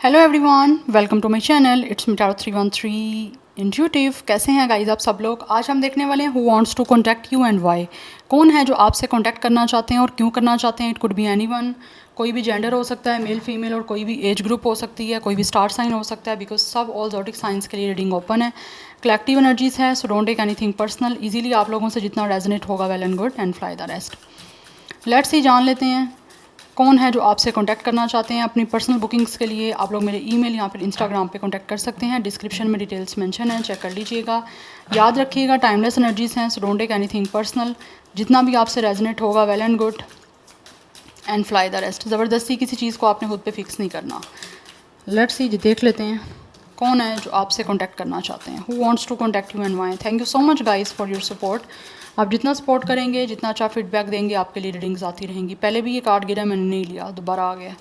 Hello everyone, welcome to my channel. It's me tarot 313 intuitive. कैसे हैं guys आप सब लोग। आज हम देखने वाले हैं who wants to contact you and why. कौन है जो आपसे कॉन्टैक्ट करना चाहते हैं और क्यों करना चाहते हैं। इट कुड बी एनीवन, कोई भी जेंडर हो सकता है, मेल फीमेल, और कोई भी एज ग्रुप हो सकती है, कोई भी स्टार साइन हो सकता है, बिकॉज सब ऑल ज़ोडिक साइंस के लिए रीडिंग ओपन है। कलेक्टिव एनर्जीज है, so don't take anything personal. Easily आप लोगों से जितना रेजोनेट होगा well and good, and fly the rest. Let's see, जान लेते हैं कौन है जो आपसे कांटेक्ट करना चाहते हैं अपनी पर्सनल बुकिंग्स के लिए। आप लोग मेरे ईमेल या फिर इंस्टाग्राम पे कांटेक्ट कर सकते हैं। डिस्क्रिप्शन में डिटेल्स मेंशन है, चेक कर लीजिएगा। याद रखिएगा टाइमलेस एनर्जीज हैं, so don't take anything personal. जितना भी आपसे रेजोनेट होगा well and good, and fly the rest. ज़बरदस्ती किसी चीज़ को आपने खुद पे फिक्स नहीं करना। लेट्स सी, देख लेते हैं कौन है जो आपसे कांटेक्ट करना चाहते हैं। Who wants to contact you and why. Thank you so much guys for your support. आप जितना सपोर्ट करेंगे, जितना अच्छा फीडबैक देंगे, आपके लिए रीडिंग्स आती रहेंगी। पहले भी ये कार्ड गिरा, मैंने नहीं लिया, दोबारा आ गया।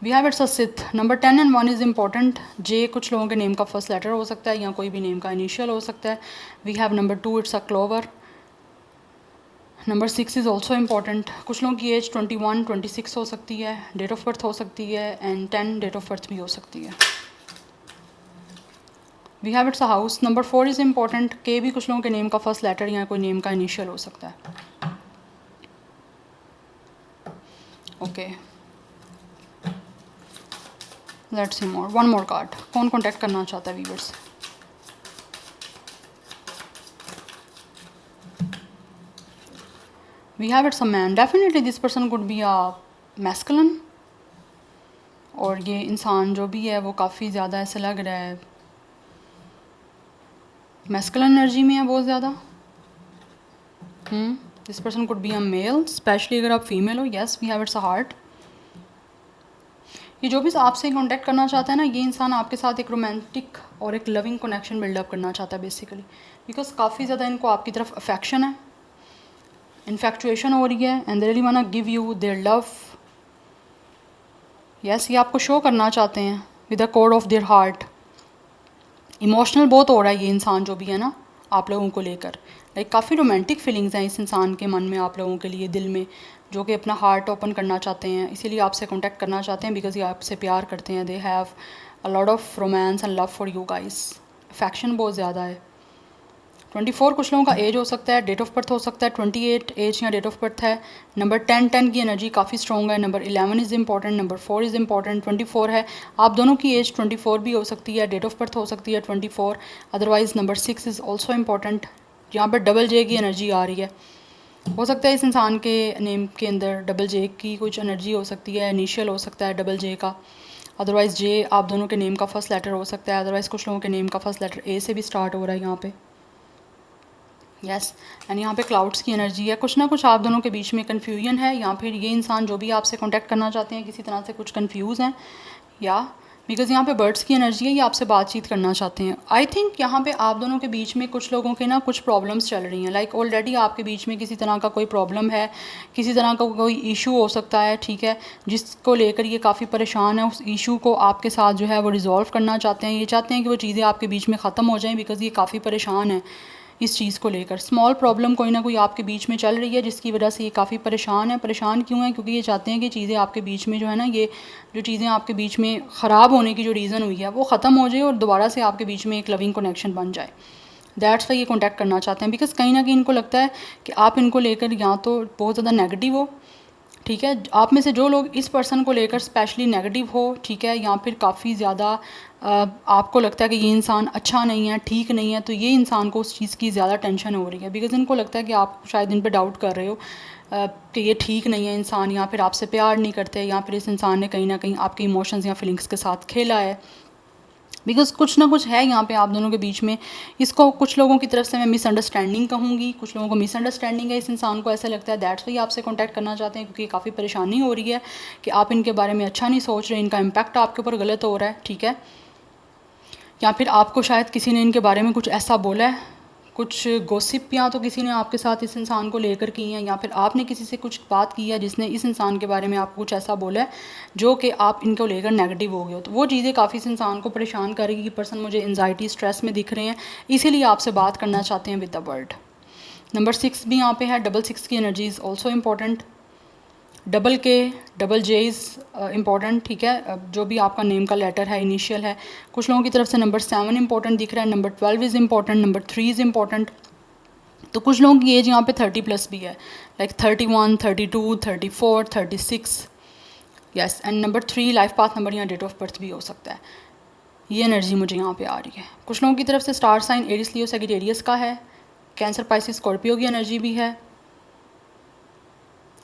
We have it's a sith. Number 10 and 1 is important. जे कुछ लोगों के नेम का फर्स्ट लेटर हो सकता है या कोई भी नेम का इनिशियल हो सकता है। We have number 2, it's a clover. Number 6 is also important. कुछ लोगों की एज 21, 26 हो सकती है, डेट ऑफ बर्थ हो सकती है, एंड 10 डेट ऑफ बर्थ भी हो सकती है। We have it's a house. Number 4 is important. के भी कुछ लोगों के नेम का फर्स्ट लेटर या कोई नेम का इनिशियल हो सकता है। Okay, let's see more, one more card. कौन कॉन्टैक्ट करना चाहता है viewers. We have it's a man. Definitely this person could be a masculine, और ये इंसान जो भी है वो काफ़ी ज़्यादा ऐसा लग रहा है मैस्कुलिन एनर्जी में है बहुत ज़्यादा। This person could be a male, specially अगर आप फीमेल हो। Yes, we have it's a heart. ये जो भी आपसे कांटेक्ट करना चाहता है ना, ये इंसान आपके साथ एक रोमांटिक और एक लविंग कनेक्शन बिल्डअप करना चाहता है बेसिकली, बिकॉज काफ़ी ज़्यादा इनको आपकी तरफ अफेक्शन है, इन्फेक्चुएशन हो रही है, and they really want to give you their love. Yes, ये आपको शो करना चाहते हैं with the code of their heart. Emotional बहुत हो रहा है ये इंसान जो भी है ना आप लोगों को लेकर। लाइक काफ़ी रोमांटिक फीलिंग्स हैं इस इंसान के मन में आप लोगों के लिए, दिल में, जो कि अपना हार्ट ओपन करना चाहते हैं, इसीलिए आपसे कांटेक्ट करना चाहते हैं, बिकॉज ये आपसे प्यार करते हैं। They have a lot of romance and love for you guys. Affection बहुत ज़्यादा है। 24 कुछ लोगों का एज हो सकता है, डेट ऑफ बर्थ हो सकता है 28 एज या डेट ऑफ बर्थ है। नंबर 10 की एनर्जी काफ़ी स्ट्रॉन्ग है। Number 11 is important, number 4 is important, 24 है। आप दोनों की एज 24 भी हो सकती है, डेट ऑफ बर्थ हो सकती है 24। Otherwise number 6 is also important. यहाँ पर डबल जे की एनर्जी आ रही है। हो सकता है इस इंसान के नेम के अंदर डबल जे की कुछ एनर्जी हो सकती है, इनिशियल हो सकता है डबल जे का। अदरवाइज़ जे आप दोनों के नेम का फर्स्ट लेटर हो सकता है। अदरवाइज़ कुछ लोगों के नेम का फर्स्ट लेटर ए से भी स्टार्ट हो रहा है यहाँ पे। यस, एंड यहाँ पे क्लाउड्स की एनर्जी है। कुछ ना कुछ आप दोनों के बीच में कन्फ्यूजन है, या फिर ये इंसान जो भी आपसे कांटेक्ट करना चाहते हैं किसी तरह से कुछ कंफ्यूज हैं, या बिकॉज यहाँ पे बर्ड्स की एनर्जी है, ये आपसे बातचीत करना चाहते हैं। आई थिंक यहाँ पे आप दोनों के बीच में कुछ लोगों के ना कुछ प्रॉब्लम्स चल रही हैं। लाइक ऑलरेडी आपके बीच में किसी तरह का कोई प्रॉब्लम है, किसी तरह का कोई इशू हो सकता है, ठीक है, जिसको लेकर ये काफ़ी परेशान है। उस इशू को आपके साथ जो है वो रिजॉल्व करना चाहते हैं। ये चाहते हैं कि वो चीज़ें आपके बीच में ख़त्म हो जाएँ, बिकॉज ये काफ़ी परेशान है इस चीज़ को लेकर। स्मॉल प्रॉब्लम कोई ना कोई आपके बीच में चल रही है, जिसकी वजह से ये काफ़ी परेशान है। परेशान क्यों है? क्योंकि ये चाहते हैं कि चीज़ें आपके बीच में जो है ना, ये जो चीज़ें आपके बीच में ख़राब होने की जो रीज़न हुई है वो ख़त्म हो जाए, और दोबारा से आपके बीच में एक लविंग कनेक्शन बन जाए। दैट्स वाई ये कॉन्टैक्ट करना चाहते हैं, बिकॉज कहीं ना कहीं इनको लगता है कि आप इनको लेकर या तो बहुत ज़्यादा नेगेटिव हो, ठीक है, आप में से जो लोग इस पर्सन को लेकर स्पेशली नेगेटिव हो, ठीक है, या फिर काफ़ी ज़्यादा आपको लगता है कि ये इंसान अच्छा नहीं है, ठीक नहीं है, तो ये इंसान को उस चीज़ की ज़्यादा टेंशन हो रही है, बिकॉज इनको लगता है कि आप शायद इन पर डाउट कर रहे हो कि ये ठीक नहीं है इंसान, या फिर आपसे प्यार नहीं करते, या फिर इस इंसान ने कहीं ना कहीं आपके इमोशंस या फीलिंग्स के साथ खेला है। बिकॉज कुछ ना कुछ है यहाँ पे आप दोनों के बीच में। इसको कुछ लोगों की तरफ से मैं मिसअंडरस्टैंडिंग कहूँगी, कुछ लोगों को मिसअंडरस्टैंडिंग है, इस इंसान को ऐसा लगता है, दैट्स वाई आपसे कांटेक्ट करना चाहते हैं, क्योंकि काफ़ी परेशानी हो रही है कि आप इनके बारे में अच्छा नहीं सोच रहे, इनका इम्पैक्ट आपके ऊपर गलत हो रहा है, ठीक है, या फिर आपको शायद किसी ने इनके बारे में कुछ ऐसा बोला है, कुछ गॉसिप या तो किसी ने आपके साथ इस इंसान को लेकर की है, या फिर आपने किसी से कुछ बात की है जिसने इस इंसान के बारे में आपको कुछ ऐसा बोला है जो कि आप इनको लेकर नेगेटिव हो गए हो। तो वो चीज़ें काफ़ी इस इंसान को परेशान करेगी कि पर्सन मुझे एंजाइटी स्ट्रेस में दिख रहे हैं, इसीलिए आपसे बात करना चाहते हैं विद द वर्ड। नंबर 6 भी यहाँ पे है। डबल 6 की energy is also important. Double के, डबल जे इज़ इम्पॉर्टेंट, ठीक है, जो भी आपका नेम का लेटर है, इनिशियल है। कुछ लोगों की तरफ से नंबर 7 इंपॉर्टेंट दिख रहा है, number 12 is important, number 3 is important. तो कुछ लोगों की एज यहाँ पे 30+ भी है, like 31, 32, 34, 36, yes. And number 3 life path number या डेट ऑफ बर्थ भी हो सकता है। ये एनर्जी मुझे यहाँ पे आ रही है। कुछ लोगों की तरफ से star sign Aries Leo Sagittarius का है, कैंसर पाइसिस स्कॉर्पियो की एनर्जी भी है,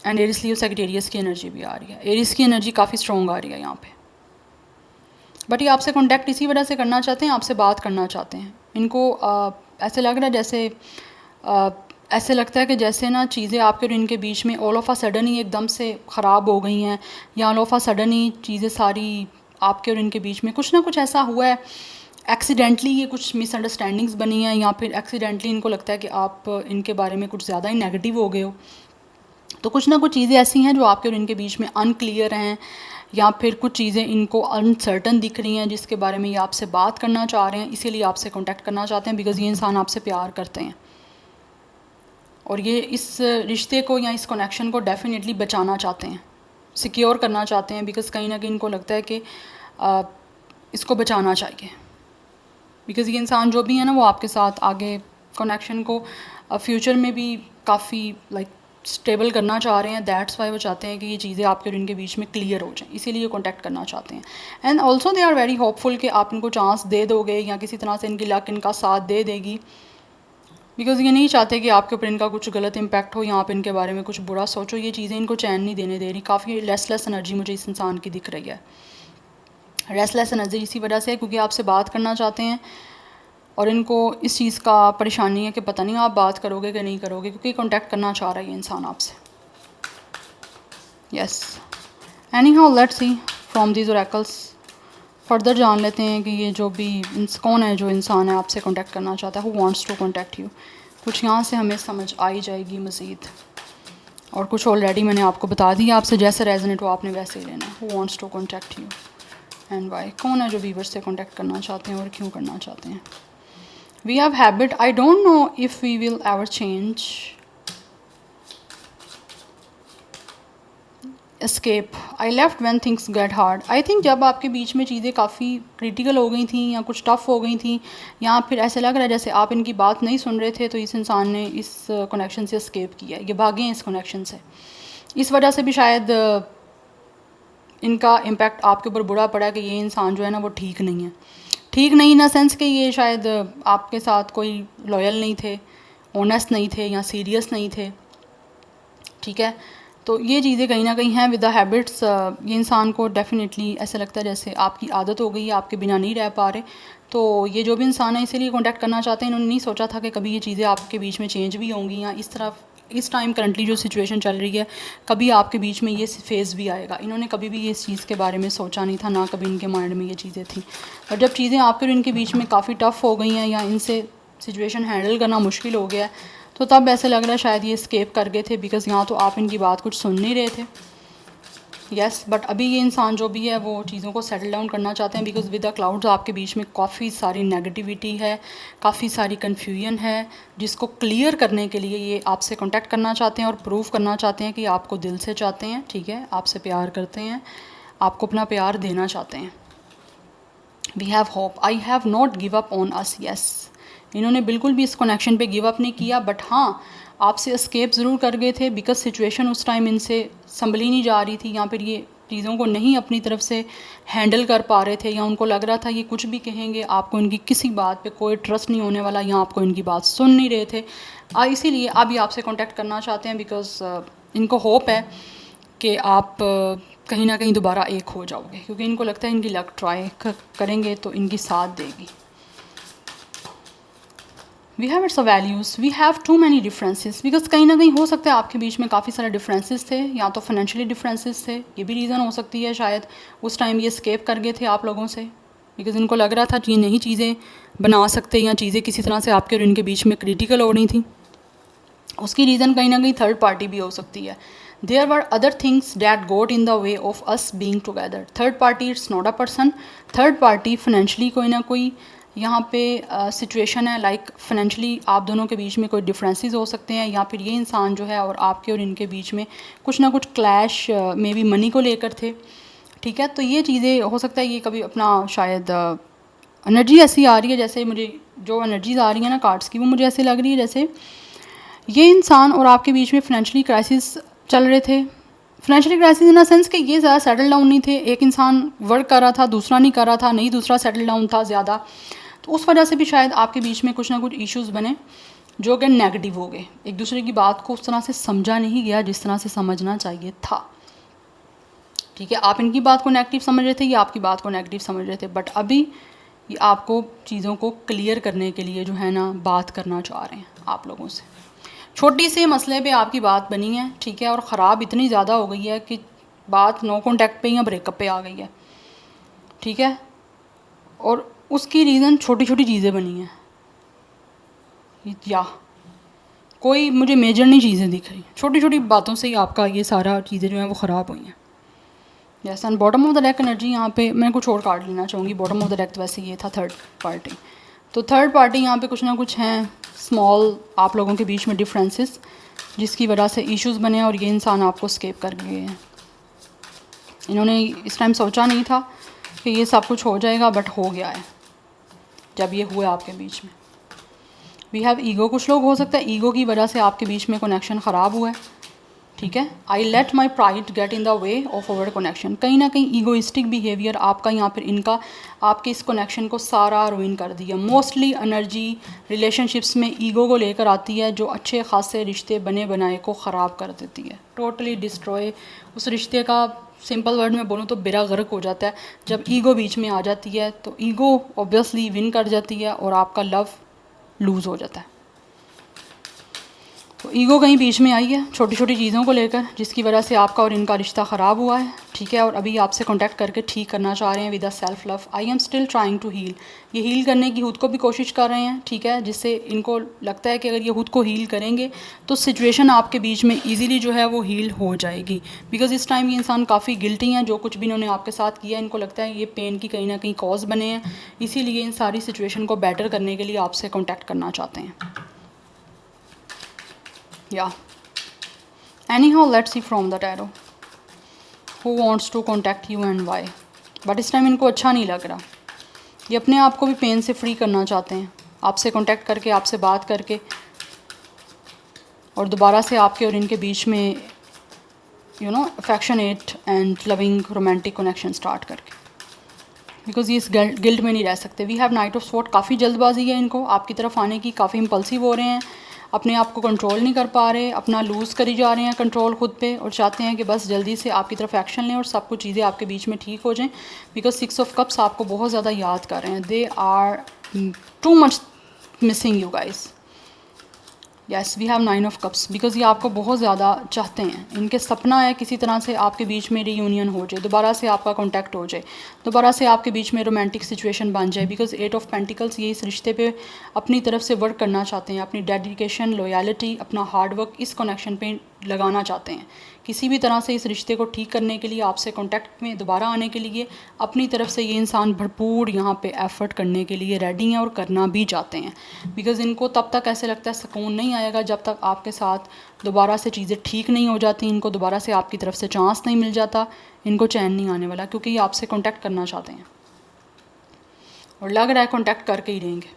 एंड एरिस लियो सैजिटेरियस की एनर्जी भी आ रही है। एरिस की एनर्जी काफ़ी स्ट्रॉन्ग आ रही है यहाँ पे, बट ये आपसे कांटेक्ट इसी वजह से करना चाहते हैं, आपसे बात करना चाहते हैं। इनको ऐसे लग रहा है जैसे ऐसे लगता है कि जैसे ना चीज़ें आपके और इनके बीच में ऑल ऑफ अ सडन ही एकदम से ख़राब हो गई हैं, या ऑल ऑफ अ सडन ही चीज़ें सारी आपके और इनके बीच में कुछ ना कुछ ऐसा हुआ है, एक्सीडेंटली ये कुछ मिसअंडरस्टैंडिंग्स बनी हैं, या फिर एक्सीडेंटली इनको लगता है कि आप इनके बारे में कुछ ज़्यादा ही नेगेटिव हो गए हो। तो कुछ ना कुछ चीज़ें ऐसी हैं जो आपके और इनके बीच में अनक्लियर हैं, या फिर कुछ चीज़ें इनको अनसर्टन दिख रही हैं जिसके बारे में ये आपसे बात करना चाह रहे हैं, इसीलिए आपसे कांटेक्ट करना चाहते हैं, बिकॉज़ ये इंसान आपसे प्यार करते हैं और ये इस रिश्ते को या इस कनेक्शन को डेफिनेटली बचाना चाहते हैं, सिक्योर करना चाहते हैं, बिकॉज़ कहीं ना कहीं इनको लगता है कि इसको बचाना चाहिए, बिकॉज़ ये इंसान जो भी है ना वो आपके साथ आगे कनेक्शन को फ्यूचर में भी काफ़ी लाइक स्टेबल करना चाह रहे हैं। दैट्स वाई वो चाहते हैं कि ये चीज़ें आपके और इनके बीच में क्लियर हो जाएं, इसीलिए कॉन्टैक्ट करना चाहते हैं। And also they are very hopeful कि आप इनको चांस दे दोगे या किसी तरह से इनकी लक इनका साथ दे देगी, बिकॉज़ ये नहीं चाहते कि आपके ऊपर इनका कुछ गलत इम्पैक्ट हो या आप इनके बारे में कुछ बुरा सोचो। ये चीज़ें इनको चैन नहीं देने दे रही। काफ़ी रेस्टलेस एनर्जी मुझे इस इंसान की दिख रही है। रेस्टलेस एनर्जी इसी वजह से है क्योंकि आपसे बात करना चाहते हैं और इनको इस चीज़ का परेशानी है कि पता नहीं आप बात करोगे कि नहीं करोगे, क्योंकि कांटेक्ट करना चाह रहा है ये इंसान आपसे। Yes, any how let's see from these oracles, further जान लेते हैं कि ये जो भी कौन है जो इंसान है आपसे कांटेक्ट करना चाहता है, who wants to contact you. कुछ यहाँ से हमें समझ आई जाएगी मज़ीद, और कुछ ऑलरेडी मैंने आपको बता दिया। आपसे जैसे रेजोनेट हो आपने वैसे ही लेना है। Who wants to contact you and why, कौन है जो वीवर से कांटेक्ट करना चाहते हैं और क्यों करना चाहते हैं। We have habit. I don't know if we will ever change. Escape. I left when things get hard. I think जब आपके बीच में चीज़ें काफ़ी क्रिटिकल हो गई थी या कुछ टफ़ हो गई थी, या फिर ऐसे लग रहा है जैसे आप इनकी बात नहीं सुन रहे थे, तो इस इंसान ने इस कनेक्शन से एस्केप किया है। ये भागे हैं इस कनेक्शन से। इस वजह से भी शायद इनका इम्पैक्ट आपके ऊपर बुरा पड़ा कि ये इंसान जो है ना वो ठीक नहीं है। ठीक नहीं इन सेंस कि ये शायद आपके साथ कोई लॉयल नहीं थे, ऑनेस्ट नहीं थे या सीरियस नहीं थे, ठीक है। तो ये चीज़ें कहीं ना कहीं हैं विद द हैबिट्स। ये इंसान को डेफिनेटली ऐसा लगता है जैसे आपकी आदत हो गई है, आपके बिना नहीं रह पा रहे। तो ये जो भी इंसान है इसीलिए कांटेक्ट करना चाहते हैं। इन्होंने नहीं सोचा था कि कभी ये चीज़ें आपके बीच में चेंज भी होंगी, या इस तरफ इस टाइम करंटली जो सिचुएशन चल रही है कभी आपके बीच में ये फेज़ भी आएगा। इन्होंने कभी भी इस चीज़ के बारे में सोचा नहीं था, ना कभी इनके माइंड में ये चीज़ें थी। और जब चीज़ें आपके और इनके बीच में काफ़ी टफ़ हो गई हैं या इनसे सिचुएशन हैंडल करना मुश्किल हो गया है, तो तब ऐसे लग रहा है शायद ये स्केप कर गए थे, बिकॉज़ यहाँ तो आप इनकी बात कुछ सुन नहीं रहे थे। यस, बट अभी ये इंसान जो भी है वो चीज़ों को सेटल डाउन करना चाहते हैं, बिकॉज़ विद द क्लाउड्स आपके बीच में काफ़ी सारी नेगेटिविटी है, काफ़ी सारी कन्फ्यूजन है, जिसको क्लियर करने के लिए ये आपसे कांटेक्ट करना चाहते हैं और प्रूव करना चाहते हैं कि आपको दिल से चाहते हैं, ठीक है, आपसे प्यार करते हैं, आपको अपना प्यार देना चाहते हैं। We have hope, I have not give up on us. Yes, इन्होंने बिल्कुल भी इस कनेक्शन पे गिव अप नहीं किया, बट हाँ आपसे एस्केप ज़रूर कर गए थे, बिकॉज सिचुएशन उस टाइम इनसे संभली नहीं जा रही थी, या फिर ये चीज़ों को नहीं अपनी तरफ से हैंडल कर पा रहे थे, या उनको लग रहा था ये कुछ भी कहेंगे आपको इनकी किसी बात पे कोई ट्रस्ट नहीं होने वाला, या आपको इनकी बात सुन नहीं रहे थे। इसीलिए अब ये आपसे कांटेक्ट करना चाहते हैं, बिकॉज इनको होप है कि आप कहीं ना कहीं दोबारा एक हो जाओगे, क्योंकि इनको लगता है इनकी लक ट्राई करेंगे तो इनकी साथ देगी। We have it's values, we have too many differences, because कहीं ना कहीं हो सकता है आपके बीच में काफ़ी सारे डिफरेंसेस थे, या तो फाइनेंशियली डिफरेंसेस थे, ये भी रीज़न हो सकती है शायद उस टाइम ये स्केप कर गए थे आप लोगों से, बिकॉज इनको लग रहा था कि ये नहीं चीज़ें बना सकते, या चीज़ें किसी तरह से आपके और इनके बीच में क्रिटिकल हो रही थी। उसकी रीज़न कहीं ना कहीं थर्ड पार्टी भी हो सकती है। There were other things that got in the way of us being together. Third party it's not a person, third party financially कोई ना कोई यहाँ पे सिचुएशन है लाइक फाइनेंशियली आप दोनों के बीच में कोई डिफरेंसेस हो सकते हैं, या फिर ये इंसान जो है और आपके और इनके बीच में कुछ ना कुछ क्लैश मे बी मनी को लेकर थे, ठीक है। तो ये चीज़ें हो सकता है ये कभी अपना शायद एनर्जी ऐसी आ रही है, जैसे मुझे जो एनर्जीज आ रही है ना कार्ड्स की, वो मुझे ऐसे लग रही है जैसे ये इंसान और आपके बीच में फाइनेंशियली क्राइसिस चल रहे थे। Financially crisis in the sense कि ये ज़्यादा सेटल डाउन नहीं थे, एक इंसान वर्क कर रहा था, दूसरा नहीं कर रहा था, नहीं दूसरा सेटल डाउन था ज़्यादा, तो उस वजह से भी शायद आपके बीच में कुछ ना कुछ इश्यूज़ बने जो कि नेगेटिव हो गए। एक दूसरे की बात को उस तरह से समझा नहीं गया जिस तरह से समझना चाहिए था, ठीक है। आप इनकी बात को नेगेटिव समझ रहे थे, ये आपकी बात को नेगेटिव समझ रहे थे, बट अभी ये आपको चीज़ों को क्लियर करने के लिए जो है ना बात करना चाह रहे हैं आप लोगों से। छोटी से मसले पे आपकी बात बनी है, ठीक है, और ख़राब इतनी ज़्यादा हो गई है कि बात नो कॉन्टैक्ट पे या ब्रेकअप पे आ गई है, ठीक है। और उसकी रीज़न छोटी छोटी चीज़ें बनी हैं, या कोई मुझे मेजर नहीं चीज़ें दिख रही, छोटी छोटी बातों से ही आपका ये सारा चीज़ें जो हैं वो ख़राब हुई हैं। Yes, and bottom of the deck energy यहाँ पे मैं कुछ और कार्ड लेना चाहूँगी। बॉटम ऑफ द डेक वैसे ये था थर्ड पार्टी, तो थर्ड पार्टी यहाँ पे कुछ ना कुछ हैं स्मॉल आप लोगों के बीच में डिफरेंसेस जिसकी वजह से इश्यूज़ बने और ये इंसान आपको स्केप कर गए हैं। इन्होंने इस टाइम सोचा नहीं था कि ये सब कुछ हो जाएगा, बट हो गया है जब ये हुआ आपके बीच में। वी हैव ईगो, कुछ लोग हो सकता है ईगो की वजह से आपके बीच में कनेक्शन ख़राब हुआ है, ठीक है। I let my pride get in the way of our connection, कहीं ना कहीं ईगोइस्टिक बिहेवियर आपका या फिर इनका आपके इस कनेक्शन को सारा रुइन कर दिया। मोस्टली एनर्जी रिलेशनशिप्स में ईगो को लेकर आती है जो अच्छे खासे रिश्ते बने बनाए को ख़राब कर देती है, टोटली डिस्ट्रॉय। उस रिश्ते का सिंपल वर्ड में बोलूँ तो बेड़ा गर्क हो जाता है जब ईगो बीच में आ जाती है, तो ईगो ऑब्वियसली विन कर जाती है और आपका लव लूज़ हो जाता है। तो ईगो कहीं बीच में आई है छोटी छोटी चीज़ों को लेकर जिसकी वजह से आपका और इनका रिश्ता ख़राब हुआ है, ठीक है। और अभी आपसे कांटेक्ट करके ठीक करना चाह रहे हैं with a self love. I am still trying to heal, ये हील करने की खुद को भी कोशिश कर रहे हैं, ठीक है, जिससे इनको लगता है कि अगर ये खुद को हील करेंगे तो सिचुएशन आपके बीच में ईजीली जो है वो हील हो जाएगी। बिकॉज इस टाइम ये इंसान काफ़ी गिल्टी हैं, जो कुछ भी इन्होंने आपके साथ किया इनको लगता है ये पेन की कहीं ना कहीं कॉज बने हैं, इसीलिए इन सारी सिचुएशन को बेटर करने के लिए आपसे कॉन्टैक्ट करना चाहते हैं। Yeah, anyhow let's see from the tarot who wants to contact you and why। But इस टाइम इनको अच्छा नहीं लग रहा, ये अपने आप को भी पेन से फ्री करना चाहते हैं आपसे कांटेक्ट करके, आपसे बात करके, और दोबारा से आपके और इनके बीच में affectionate and loving romantic connection start करके, बिकॉज ये इस गिल्ट में नहीं रह सकते। We have knight of sword, काफ़ी जल्दबाजी है इनको आपकी तरफ आने की, काफ़ी इम्पल्सिव हो रहे हैं, अपने आप को कंट्रोल नहीं कर पा रहे, अपना लूज़ करी जा रहे हैं कंट्रोल खुद पे, और चाहते हैं कि बस जल्दी से आपकी तरफ एक्शन लें और सब कुछ चीज़ें आपके बीच में ठीक हो जाएं। बिकॉज 6 ऑफ कप्स आपको बहुत ज़्यादा याद कर रहे हैं, they are too much missing you guys. Yes, we have 9 of cups, because ये आपको बहुत ज़्यादा चाहते हैं, इनके सपना है किसी तरह से आपके बीच में रीयूनियन हो जाए, दोबारा से आपका कांटेक्ट हो जाए, दोबारा से आपके बीच में रोमांटिक सिचुएशन बन जाए। बिकॉज 8 ऑफ पेंटिकल्स ये इस रिश्ते पे अपनी तरफ से वर्क करना चाहते हैं, अपनी डेडिकेशन, लॉयल्टी, अपना हार्डवर्क इस कनेक्शन पे लगाना चाहते हैं। किसी भी तरह से इस रिश्ते को ठीक करने के लिए, आपसे कांटेक्ट में दोबारा आने के लिए अपनी तरफ से ये इंसान भरपूर यहाँ पे एफ़र्ट करने के लिए रेडी हैं और करना भी चाहते हैं। बिकॉज़ इनको तब तक ऐसे लगता है सुकून नहीं आएगा जब तक आपके साथ दोबारा से चीज़ें ठीक नहीं हो जाती, इनको दोबारा से आपकी तरफ से चांस नहीं मिल जाता, इनको चैन नहीं आने वाला, क्योंकि ये आपसे कांटेक्ट करना चाहते हैं और लग रहा है कांटेक्ट करके ही रहेंगे।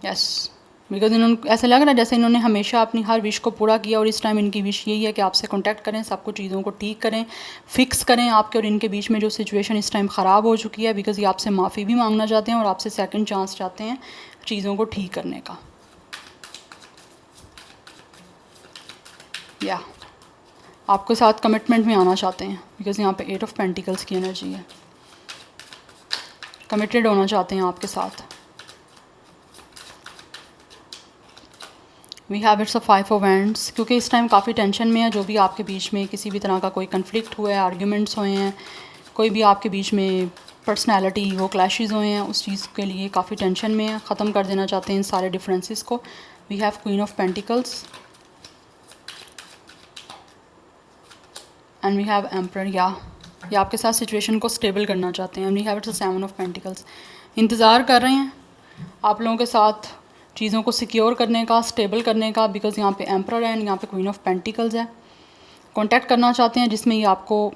यस, बिकॉज इन्होंने ऐसा लग रहा है जैसे इन्होंने हमेशा अपनी हर विश को पूरा किया, और इस टाइम इनकी विश यही है कि आपसे कांटेक्ट करें, सब कुछ चीज़ों को ठीक करें, फिक्स करें आपके और इनके बीच में जो सिचुएशन इस टाइम ख़राब हो चुकी है। बिकॉज ये आपसे माफ़ी भी मांगना चाहते हैं और आपसे सेकंड चांस चाहते हैं चीज़ों को ठीक करने का। या आपके साथ कमिटमेंट में आना चाहते हैं, बिकॉज यहाँ पे 8 ऑफ पेंटिकल्स की एनर्जी है, कमिटेड होना चाहते हैं आपके साथ। We have it's a 5 of hands, क्योंकि इस टाइम काफ़ी टेंशन में है, जो भी आपके बीच में किसी भी तरह का कोई कन्फ्लिक्ट हुआ है, आर्ग्यूमेंट्स हुए हैं, कोई भी आपके बीच में पर्सनैलिटी वो क्लैशेज़ हुए हैं, उस चीज़ के लिए काफ़ी टेंशन में है, ख़त्म कर देना चाहते हैं इन सारे डिफरेंसेस को। We have queen of pentacles and we have emperor, या आपके साथ सिचुएशन को स्टेबल करना चाहते हैं। And we have its 7 of pentacles, इंतज़ार कर रहे हैं आप लोगों के साथ चीज़ों को सिक्योर करने का, स्टेबल करने का, बिकॉज़ यहाँ पे एम्परर है एंड यहाँ पे क्वीन ऑफ पेंटिकल्स है। कांटेक्ट करना चाहते हैं जिसमें ये आपको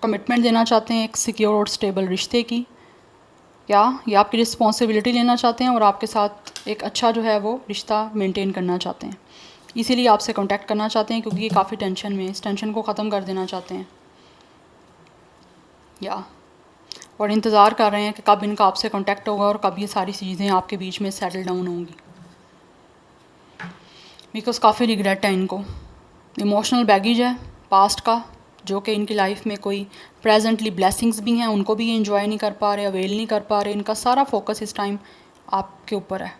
कमिटमेंट देना चाहते हैं एक सिक्योर और स्टेबल रिश्ते की, या ये आपकी रिस्पॉन्सिबिलिटी लेना चाहते हैं और आपके साथ एक अच्छा जो है वो रिश्ता मेंटेन करना चाहते हैं, इसीलिए आपसे कांटेक्ट करना चाहते हैं क्योंकि ये काफ़ी टेंशन में, इस टेंशन को ख़त्म कर देना चाहते हैं या और इंतज़ार कर रहे हैं कि कब इनका आपसे कांटेक्ट होगा और कब ये सारी चीज़ें आपके बीच में सेटल डाउन होंगी, बिकॉज़ काफ़ी रिग्रेट है इनको, इमोशनल बैगेज है पास्ट का जो कि इनकी लाइफ में कोई प्रेजेंटली ब्लेसिंग्स भी हैं उनको भी ये इंजॉय नहीं कर पा रहे, अवेल नहीं कर पा रहे। इनका सारा फोकस इस टाइम आपके ऊपर है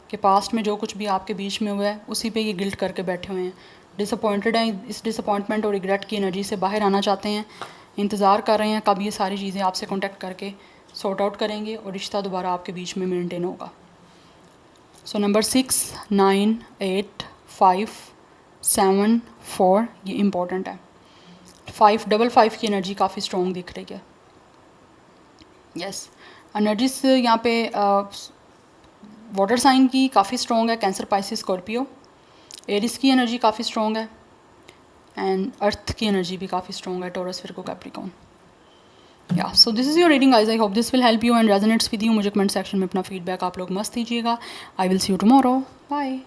कि पास्ट में जो कुछ भी आपके बीच में हुआ है उसी पे ये गिल्ट करके बैठे हुए हैं, डिसअपॉइंटेड हैं, इस डिसअपॉइंटमेंट और रिग्रेट की एनर्जी से बाहर आना चाहते हैं, इंतज़ार कर रहे हैं कब ये सारी चीज़ें आपसे कॉन्टेक्ट करके सॉर्ट आउट करेंगे और रिश्ता दोबारा आपके बीच में मेंटेन होगा। सो नंबर 6, 9, 8, 5, 7, 4 ये इम्पोर्टेंट है। 5 की एनर्जी काफ़ी स्ट्रॉन्ग दिख रही है। यस, एनर्जीज यहाँ पे वाटर साइन की काफ़ी स्ट्रॉन्ग है, कैंसर, पाइसिस, स्कॉर्पियो। एरिस की एनर्जी काफ़ी स्ट्रॉन्ग है एंड अर्थ की एनर्जी भी काफ़ी स्ट्रॉन्ग है, टॉरस, विर्गो, कैप्रिकॉर्न। या so this is your reading guys, I hope this will help you and resonates with you. मुझे कमेंट सेक्शन में अपना फीडबैक आप लोग मस्त दीजिएगा। I will see you tomorrow, bye.